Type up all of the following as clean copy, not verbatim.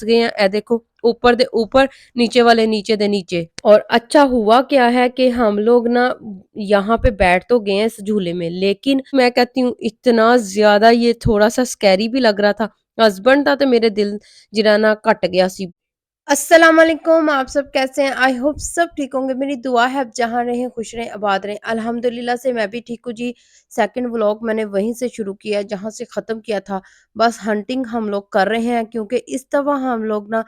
गए हैं ए देखो ऊपर दे ऊपर नीचे वाले नीचे दे नीचे। और अच्छा हुआ क्या है कि हम लोग ना यहाँ पे बैठ तो गए हैं इस झूले में, लेकिन मैं कहती हूँ इतना ज्यादा ये थोड़ा सा स्कैरी भी लग रहा था। हस्बैंड था तो मेरे दिल जिरा ना घट गया सी। अस्सलाम वालेकुम, आप सब कैसे हैं? आई होप सब ठीक होंगे। मेरी दुआ है आप जहाँ रहें खुश रहें आबाद रहें। अल्हम्दुलिल्लाह से मैं भी ठीक हूँ जी। सेकंड व्लॉग मैंने वहीं से शुरू किया जहाँ से ख़त्म किया था। बस हंटिंग हम लोग कर रहे हैं क्योंकि इस दफ़ा हम लोग ना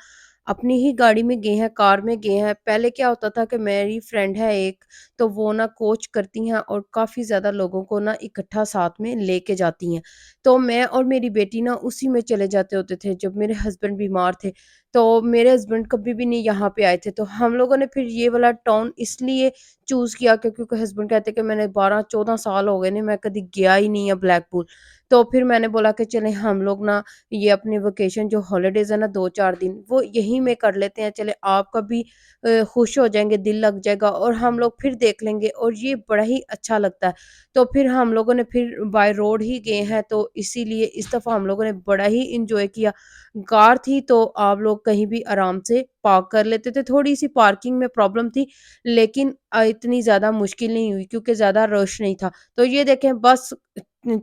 अपनी ही गाड़ी में गए हैं, कार में गए हैं। पहले क्या होता था कि मेरी फ्रेंड है एक, तो वो ना कोच करती हैं और काफ़ी ज़्यादा लोगों को ना इकट्ठा साथ में लेके जाती हैं। तो मैं और मेरी बेटी ना उसी में चले जाते होते थे जब मेरे हस्बैंड बीमार थे। तो मेरे हस्बैंड कभी भी नहीं यहाँ पे आए थे, तो हम लोगों ने फिर ये वाला टाउन इसलिए चूज़ किया क्योंकि हस्बैंड कहते कि मैंने 12-14 साल हो गए ने मैं कभी गया ही नहीं है ब्लैकपूल। तो फिर मैंने बोला कि चलें हम लोग ना ये अपने वेकेशन जो हॉलिडेज़ है ना 2-4 दिन वो यहीं में कर लेते हैं। चले आपका भी खुश हो जाएँगे, दिल लग जाएगा और हम लोग फिर देख लेंगे और ये बड़ा ही अच्छा लगता है। तो फिर हम लोगों ने फिर बाय रोड ही गए हैं, तो इसीलिए इस दफ़ा हम लोगों ने बड़ा ही एन्जॉय किया। कार थी तो आप लोग कहीं भी आराम से पार्क कर लेते थे। थोड़ी-सी पार्किंग में प्रॉब्लम थी, लेकिन इतनी ज़्यादा मुश्किल नहीं हुई क्योंकि ज़्यादा रश नहीं था। तो ये देखें बस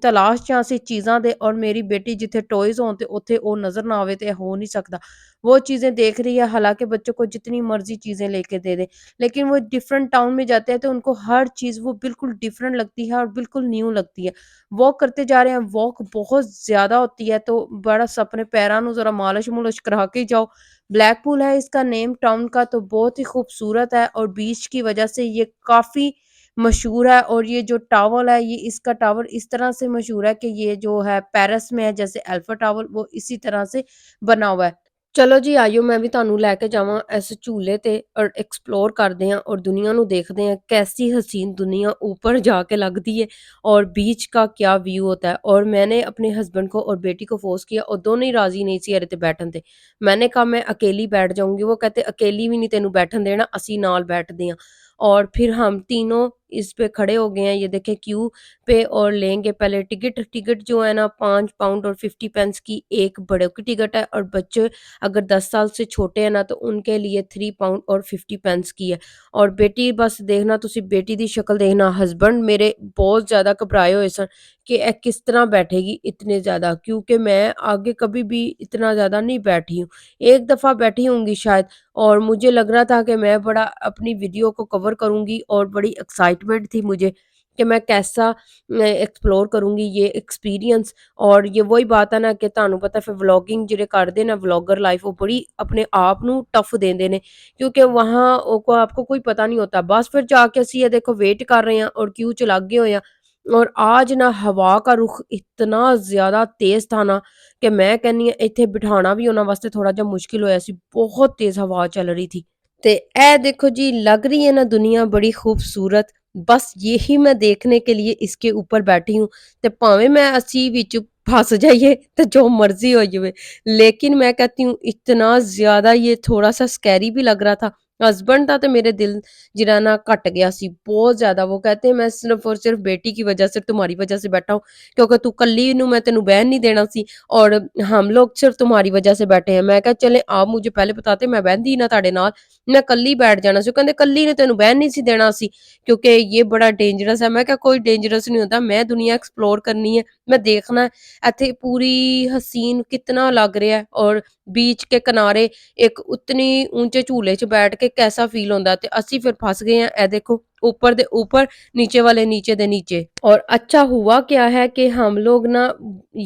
तलाश ਚ ਅਸੀਂ चीज़ां दे और मेरी बेटी जिथे टॉयज़ होन ते उत्थे वो नज़र ना आवे ते हो नहीं सकता। वो चीज़ें देख रही है, हालाँकि बच्चों को जितनी मर्ज़ी चीज़ें लेके दे दें, लेकिन वो डिफरेंट टाउन में जाते हैं तो उनको हर चीज़ वो बिल्कुल डिफरेंट लगती है और बिल्कुल न्यू लगती है। वॉक करते जा रहे हैं, वॉक बहुत ज़्यादा होती है तो बस अपने पैरां ਨੂੰ ज़रा मालिश-मुलिश करा के ही जाओ। ब्लैकपूल है इसका नेम टाउन का, तो बहुत ही खूबसूरत है और बीच की वज़ह से ये काफ़ी मशहूर है। और ये जो टावर है, ये इसका टावर इस तरह से मशहूर है कि ये जो है पेरिस में है जैसे एलिफा टावर, वो इसी तरह से बना हुआ है। चलो जी आइयो मैं भी ਤੁਹਾਨੂੰ ਲੈ ਕੇ ਜਾਵਾਂ ਇਸ ਝੂਲੇ ਤੇ ਔਰ ਐਕਸਪਲੋਰ ਕਰਦੇ ਹਾਂ और दुनिया ਨੂੰ देखते हैं कैसी हसीन दुनिया ऊपर जाके लगती है और बीच का क्या व्यू होता है। और मैंने अपने हस्बैंड को और बेटी को फोर्स किया और दोनों ही राजी नहीं सी ਇਹਦੇ ਤੇ बैठन ਤੇ। मैंने कहा मैं अकेली बैठ जाऊंगी, वो कहते अकेली भी नहीं तेनू बैठन देना, ਅਸੀਂ नाल बैठते हैं। और फिर हम तीनों इस पे खड़े हो गए हैं, ये देखें क्यू पे, और लेंगे पहले टिकट। टिकट जो है ना 5 पाउंड और 50 पेंस की एक बड़ों की टिकट है और बच्चे अगर 10 साल से छोटे हैं ना तो उनके लिए 3 पाउंड और 50 पेंस की है। और बेटी बस देखना तुसी बेटी दी शक्ल देखना, हस्बैंड मेरे बहुत ज़्यादा घबराए हुए सन कि किस तरह बैठेगी इतने ज़्यादा, क्योंकि मैं आगे कभी भी इतना ज़्यादा नहीं बैठी हूँ। एक दफ़ा बैठी होंगी शायद, और मुझे लग रहा था कि मैं बड़ा अपनी वीडियो को कवर करूँगी और बड़ी एक्साइटमेंट थी मुझे कि मैं कैसा एक्सप्लोर करूँगी ये एक्सपीरियंस। और ये वही बात है ना कि ਤੁਹਾਨੂੰ पता फिर व्लॉगिंग ਜਿਹੜੇ ਕਰਦੇ ना व्लॉगर लाइफ, वो बड़ी अपने आप ਨੂੰ टफ देंदे ने क्योंकि वहाँ को आपको कोई पता नहीं होता। बस फिर जाके ਅਸੀਂ ये देखो वेट कर रहे हैं और क्यू च लग गए हुए हैं। और आज ना हवा का रुख इतना ज़्यादा तेज़ था ना कि मैं कहनी ਇੱਥੇ ਬਿਠਾਣਾ ਵੀ ਉਹਨਾਂ ਵਾਸਤੇ ਥੋੜਾ ਜਿਹਾ ਮੁਸ਼ਕਿਲ ਹੋਇਆ ਸੀ, बहुत तेज़ हवा चल रही थी। ते ए देखो जी लग रही है ना दुनिया बड़ी खूबसूरत, बस यही मैं देखने के लिए इसके ऊपर बैठी हूँ। ते भावें मैं अस्सी विच फस जाइए ते जो मर्ज़ी हो जावे, लेकिन मैं कहती हूँ इतना ज़्यादा ये थोड़ा-सा स्कैरी भी लग रहा था। हस्बैंड था तो मेरे दिल जिरा ना घट गया सी बहुत ज़्यादा। वो कहते हैं मैं सिर्फ़ और सिर्फ़ बेटी की वज़ह से, तुम्हारी वज़ह से बैठा हूँ क्योंकि तू कल्ली नू मैं तेनू बहन नहीं देना सी और हम लोग सिर्फ़ तुम्हारी वज़ह से बैठे हैं। मैं कहा चलें आप मुझे पहले बताते मैं बहती ना ਤੁਹਾਡੇ ਨਾਲ, मैं कल्ली बैठ जाना सी। कहंदे कल्ली ने तेनू बहन नहीं सी देना सी क्योंकि ये बड़ा डेंजरस है। मैं कहा कोई डेंजरस नहीं होता, मैं दुनिया एक्सप्लोर करनी है, मैं देखना है इत्थे पूरी हसीन कितना लग रहा है। और बीच के किनारे एक उतनी ऊंचे झूले च बैठ के कैसा फील होंदा है। ते असी फिर फस गए हैं ए देखो ऊपर दे ऊपर नीचे वाले नीचे दे नीचे। और अच्छा हुआ क्या है कि हम लोग ना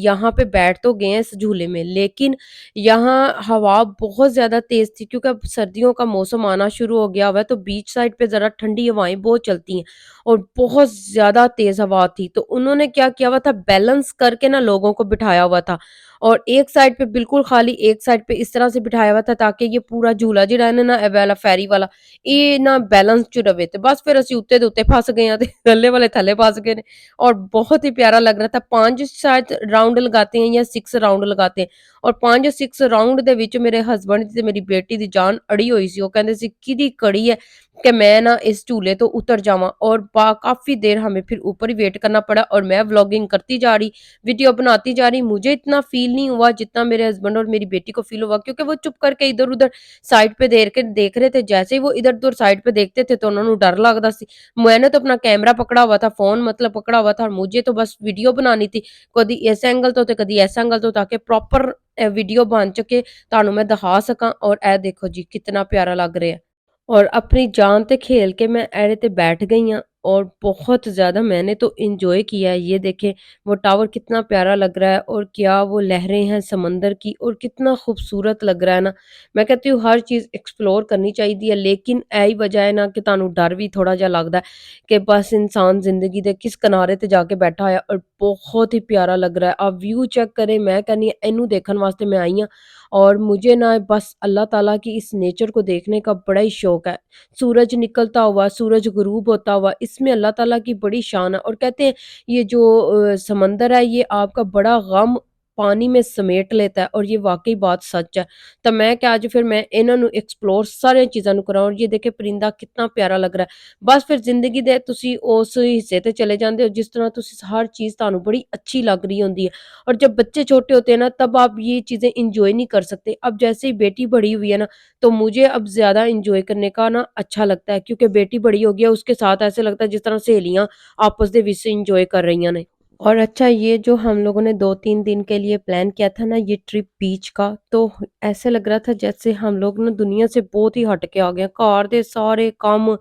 यहाँ पे बैठ तो गए हैं इस झूले में, लेकिन यहाँ हवा बहुत ज़्यादा तेज़ थी क्योंकि अब सर्दियों का मौसम आना शुरू हो गया हुआ है, तो बीच साइड पे ज़रा ठंडी हवाएँ बहुत चलती हैं और बहुत ज़्यादा तेज़ हवा थी। तो उन्होंने क्या किया हुआ था, बैलेंस करके ना लोगों को बिठाया हुआ था और एक साइड पे बिल्कुल खाली, एक साइड पे इस तरह से बिठाया हुआ था ताकि ये पूरा झूला जिहड़ा है ना ए वाला फेरी वाला, ये ना बैलेंस च रवे। ते बस फिर ਅਸੀਂ ਉੱਤੇ ਦੇ ਉੱਤੇ ਫਸ गए हैं ते थल्ले वाले थल्ले फस गए ने। और बहुत ही प्यारा लग रहा था। 5 शायद राउंड लगाते हैं या 6 राउंड लगाते हैं और 5-6 ਰਾਊਂਡ ਦੇ ਵਿੱਚ ਮੇਰੇ ਹਸਬੈਂਡ ਤੇ ਮੇਰੀ ਬੇਟੀ ਦੀ ਜਾਨ ਅੜੀ ਹੋਈ ਸੀ। ਉਹ ਕਹਿੰਦੇ ਸੀ ਕਿਹਦੀ ਕੜੀ ਹੈ, कि मैं ना इस झूले तो उतर जावां, और काफ़ी देर हमें फिर ऊपर ही वेट करना पड़ा, और मैं व्लॉगिंग करती जा रही, वीडियो बनाती जा रही। मुझे इतना फ़ील नहीं हुआ जितना मेरे हस्बैंड और मेरी बेटी को फ़ील हुआ, क्योंकि वो चुप करके इधर-उधर साइड पे देख रहे थे। जैसे ही वो इधर-उधर साइड पे देखते थे तो उन्हां नूं डर लगदा सी। मैंने तो अपना कैमरा पकड़ा हुआ था, फ़ोन मतलब पकड़ा हुआ था, और मुझे तो बस वीडियो बनानी थी। कदी इस एंगल तो ते कदी इस एंगल तो, ताकि प्रॉपर वीडियो बन सके, तुहानू मैं दिखा सकां। और ए देखो जी कितना प्यारा लग रिहा है। और अपनी जान ते खेल के मैं एड़े ते बैठ गई हाँ, और बहुत ज़्यादा मैंने तो एन्जॉय किया है। ये देखें वो टावर कितना प्यारा लग रहा है, और क्या वो लहरें हैं समंदर की, और कितना खूबसूरत लग रहा है ना। मैं कहती हूँ हर चीज़ एक्सप्लोर करनी चाहिदी है, लेकिन यही वजह है ना कि तुहानू डर भी थोड़ा जिहा लगदा है कि बस इंसान ज़िंदगी दे किस किनारे ते जाके बैठा होया, और बहुत ही प्यारा लग रहा है। आप व्यू चेक करें, मैं कहनी इनू देखण वास्ते मैं आई हाँ, और मुझे ना बस अल्लाह ताला की इस नेचर को देखने का बड़ा ही शौक है। सूरज निकलता हुआ, सूरज गुरूब होता हुआ, इसमें अल्लाह ताला की बड़ी शान है। और कहते हैं ये जो समंदर है ये आपका बड़ा गम पानी में समेट लेता है, और ये वाक़ई बात सच है। तो मैं क्या आज फिर मैं इन्हां नू एक्सप्लोर सारियां चीज़ां नू करां, और ये देखिए परिंदा कितना प्यारा लग रहा है। बस फिर ज़िंदगी दे तुसी उस हिस्से ते चले जांदे हो जिस तरह तुसी हर चीज़ तुहानू बड़ी अच्छी लग रही होंदी है। और जब बच्चे छोटे होते हैं ना तब आप ये चीज़ें एन्जॉय नहीं कर सकते। अब जैसे ही बेटी बड़ी हुई है ना, तो मुझे अब ज़्यादा एन्जॉय करने का ना अच्छा लगता है, क्योंकि बेटी बड़ी हो गई है, उसके साथ ऐसे लगता है जिस तरह सहेलियाँ आपस दे विच एन्जॉय कर रही ने। और अच्छा, ये जो हम लोगों ने 2-3 दिन के लिए प्लान किया था ना ये ट्रिप बीच का, तो ऐसे लग रहा था जैसे हम लोग ना दुनिया से बहुत ही हट के आ गए हैं। घर दे सारे काम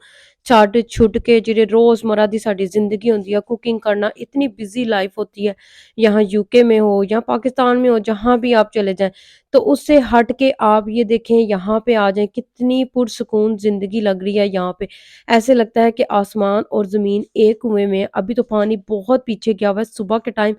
छुट के जिहड़े रोज़मर्रा दी साडी ज़िंदगी होंदी है, कुकिंग करना, इतनी बिज़ी लाइफ़ होती है, यहाँ यूके में हो या पाकिस्तान में हो, जहाँ भी आप चले जाएँ, तो उससे हट के आप ये देखें यहाँ पे आ जाएँ, कितनी पुरसुकून ज़िंदगी लग रही है यहाँ पे। ऐसे लगता है कि आसमान और ज़मीन एक कुएँ में है। अभी तो पानी बहुत पीछे गया हुआ है, सुबह के टाइम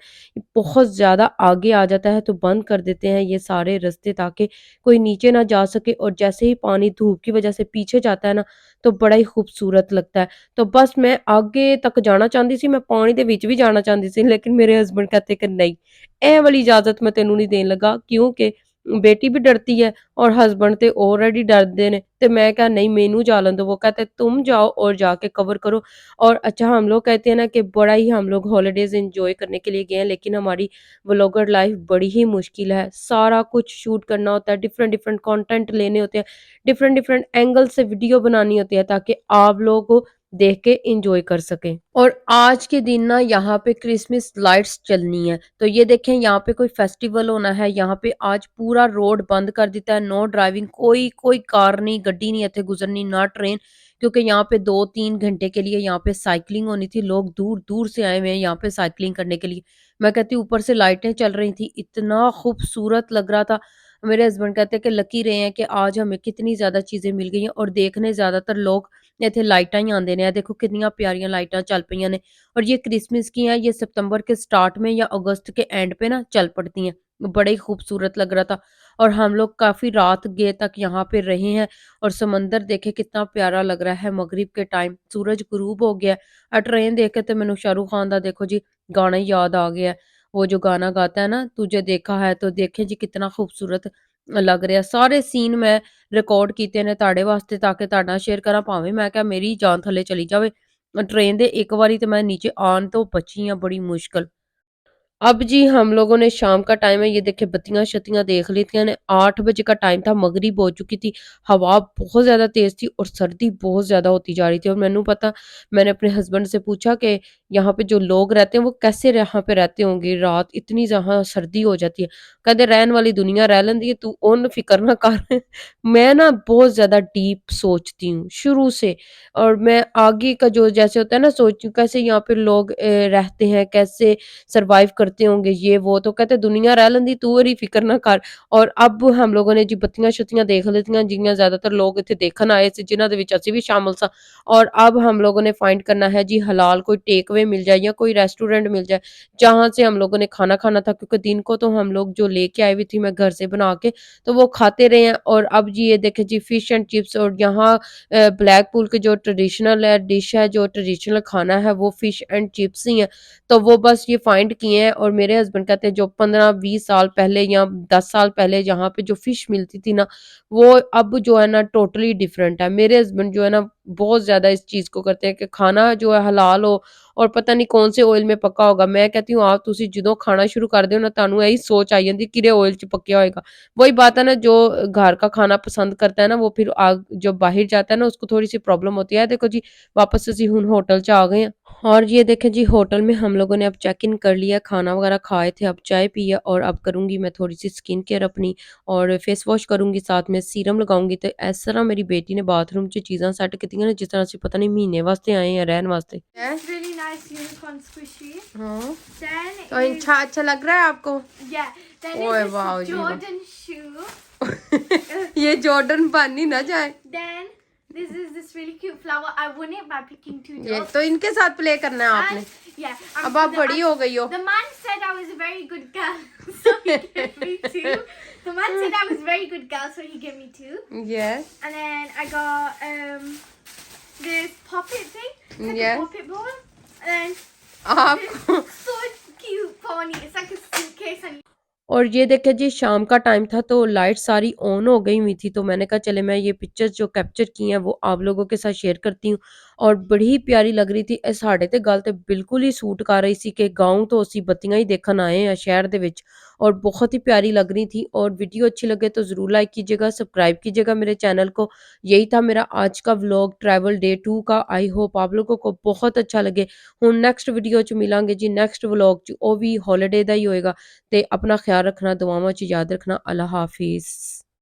बहुत ज़्यादा आगे आ जाता है, तो बंद कर देते हैं ये सारे रास्ते ताकि कोई नीचे ना जा सके, और जैसे ही पानी धूप की वजह से पीछे जाता है ना, तो बड़ा ही खूबसूरत लगता है। तो बस मैं आगे तक जाना चाहती सी, मैं पानी दे विच भी जाना चाहती सी, लेकिन मेरे हस्बैंड कहते कि नहीं, ए वाली इजाज़त मैं तैनू नहीं देन लगा, क्योंकि बेटी भी डरती है और हस्बैंड ते ऑलरेडी डरदे ने। तो मैं कहा नहीं, मैनू जा लेने दो। वो कहते तुम जाओ और जाके कवर करो। और अच्छा, हम लोग कहते हैं ना कि बड़ा ही हम लोग हॉलिडेज़ एन्जॉय करने के लिए गए हैं, लेकिन हमारी व्लॉगर लाइफ़ बड़ी ही मुश्किल है। सारा कुछ शूट करना होता है, डिफरेंट-डिफरेंट कंटेंट लेने होते हैं, डिफरेंट-डिफरेंट एंगल से वीडियो बनानी होती है ताकि आप लोगों को देख के एन्जॉय कर सकें। और आज के दिन ना यहाँ पे क्रिसमस लाइट्स चलनी है, तो ये देखें यहाँ पे कोई फेस्टिवल होना है। यहाँ पे आज पूरा रोड बंद कर दिता है, नो ड्राइविंग, कोई कोई कार नहीं, गड्डी नहीं इत्थे गुजरनी, ना ट्रेन, क्योंकि यहाँ पे 2-3 घंटे के लिए यहाँ पे साइकिलिंग होनी थी। लोग दूर-दूर से आए हुए हैं यहाँ पे साइकिलिंग करने के लिए। मैं कहती हूँ ऊपर से लाइटें चल रही थी, इतना खूबसूरत लग रहा था। मेरे हस्बैंड कहते हैं कि लकी रहे हैं कि आज हमें कितनी ज़्यादा चीज़ें मिल गई हैं, और देखने ज़्यादातर लोग इत्थे लाइटां ही आंदे ने। देखो कितनियां प्यारियां लाइटां चल पईयां ने, और ये क्रिसमस की हैं, ये सितंबर के स्टार्ट में या अगस्त के एंड पे ना चल पड़ती हैं। बड़े ही खूबसूरत लग रहा था, और हम लोग काफ़ी रात गए तक यहाँ पे रहे हैं, और समंदर देखे कितना प्यारा लग रहा है। मगरिब के टाइम सूरज गुरूब हो गया है। ट्रेन देख के तो मैनू शाहरुख खान दा देखो जी गाना ही याद आ गया है। वो जो गाना गाता है ना, तुझे देखा है तो देखे जी, कितना खूबसूरत लग रहा है। सारे सीन मैं रिकॉर्ड कीते ने ਤੁਹਾਡੇ ਵਾਸਤੇ ताकि ਤੁਹਾਡੇ ਨਾਲ शेयर करा, भावें मैं क्या मेरी जान थल्ले चली जावे। ट्रेन दे एक बारी तो मैं नीचे आन तो बची हाँ बड़ी मुश्किल। अब जी हम लोगों ने शाम का टाइम है, ये देखिए बत्तियाँ-शत्तियाँ देख ली थी ने, 8 बजे का टाइम था, मगरिब हो चुकी थी, हवा बहुत ज़्यादा तेज़ थी और सर्दी बहुत ज़्यादा होती जा रही थी। और मैनू पता, मैंने अपने हस्बैंड से पूछा कि यहाँ पे जो लोग रहते हैं वो कैसे यहाँ पे रहते होंगे, रात इतनी जहाँ सर्दी हो जाती है। कहते रहन वाली दुनिया रह लेंदी है, तू उन फ़िक्र ना कर। मैं ना बहुत ज़्यादा डीप सोचती हूँ शुरू से, और मैं आगे का जो जैसे होता है ना सोचती हूँ कैसे यहाँ पे लोग रहते हैं, कैसे सर्वाइव करते होंगे ये वो, तो कहते दुनिया रह लेंदी, तू ओहदी फिक्र ना कर। और अब हम लोगों ने जी बत्तियां-शत्तियां देख लित्तियां, जियां ज़्यादातर लोग इत्थे देखन आए सी, जिन्हां दे विच असीं भी शामिल सां। और अब हम लोगों ने फाइंड करना है जी हलाल कोई टेक अवे मिल जाए या कोई रेस्टोरेंट मिल जाए, जहाँ से हम लोगों ने खाना खाना था, क्योंकि दिन को तो हम लोग जो लेके आई हुई थी मैं घर से बना के, तो वो खाते रहे हैं। और अब जी ये देखें जी फिश एंड चिप्स, और यहाँ ब्लैक पूल के जो ट्रेडिशनल है डिश है, जो ट्रेडिशनल खाना है वो फिश एंड चिप्स ही है। तो वो बस ये फाइंड किए हैं, और मेरे हस्बैंड कहते हैं जो 15-20 साल पहले या 10 साल पहले यहाँ पे जो फिश मिलती थी ना, वो अब जो है ना टोटली डिफरेंट है। मेरे हस्बैंड जो है ना बहुत ज़्यादा इस चीज़ को करते हैं कि खाना जो है हलाल हो और पता नहीं कौन से ऑयल में पका होगा। मैं कहती हूँ आप तुसी ਜਦੋਂ खाना शुरू ਕਰਦੇ ਹੋ ਨਾ ਤੁਹਾਨੂੰ ਇਹੀ सोच आई ਜਾਂਦੀ ਕਿਹੜੇ ऑयल 'ਚ पक्या होएगा। वही बात है ना जो घर का खाना पसंद करता है ना वो फिर आग जब बाहर जाता है ना उसको थोड़ी सी प्रॉब्लम होती है। देखो जी वापस ਅਸੀਂ ਹੁਣ होटल 'ਚ आ गए हैं और ये देखें जी होटल में हम लोगों ने अब चेक इन कर लिया, खाना वगैरह खाए थे, अब चाय पी है और अब करूँगी मैं थोड़ी सी स्किन केयर अपनी और फेस वॉश करूँगी, साथ में सीरम लगाऊंगी। तो इस तरह मेरी बेटी ने बाथरूम 'ਚ चीज़ां सैट कीतियां ने जिस तरह ਅਸੀਂ पता नहीं महीने वास्ते आए हैं रहन वास्ते। This really nice unicorn squishy. हाँ Then तो is अच्छा अच्छा लग रहा है आपको? yeah. Then ओए is वाह this जी वाह। Jordan shoe. ये जॉर्डन बन ही ना जाए। Then this is this really cute flower. I won it by picking two ये dogs. तो इनके साथ प्ले करना है आपने। And yeah. अब आप बड़ी हो गई हो। The man said I was a very good girl, so he gave me two. The man said I was a very good girl, so he gave me two. Yes. And then I got this poppet thing. It's like Yes. a poppet ball. And then आपको this so cute pony. It's like a suitcase and और ये देखिए जी शाम का time था तो light सारी on हो गई हुई थी तो मैंने कहा चले मैं ये पिक्चर्स जो कैप्चर की हैं वो आप लोगों के साथ शेयर करती हूँ और बड़ी ही प्यारी लग रही थी ਇਹ ਸਾਡੇ ਤੇ ਗੱਲ ਤੇ ਬਿਲਕੁਲ ਹੀ ਸੂਟ ਕਰ ਰਹੀ ਸੀ ਕਿ गाँव तो ਅਸੀਂ ਬੱਤੀਆਂ ਹੀ ਦੇਖਣ आए हैं शहर ਦੇ ਵਿੱਚ और बहुत ही प्यारी लग रही थी और वीडियो अच्छी लगे तो ज़रूर लाइक कीजिएगा सब्सक्राइब कीजिएगा मेरे चैनल को। यही था मेरा आज का व्लॉग ट्रैवल डे 2 का। आई होप आप लोगों को बहुत अच्छा लगे। ਹੁਣ ਨੈਕਸਟ ਵੀਡੀਓ 'ਚ ਮਿਲਾਂਗੇ ਜੀ ਨੈਕਸਟ ਵਲੌਗ 'ਚ ਉਹ ਵੀ ਹੌਲੀਡੇ ਦਾ ਹੀ ਹੋਏਗਾ। ਤੇ ਆਪਣਾ ਖਿਆਲ ਰੱਖਣਾ ਦੁਆਵਾਂ 'ਚ ਯਾਦ ਰੱਖਣਾ। ਅੱਲਾ ਹਾਫਿਜ਼।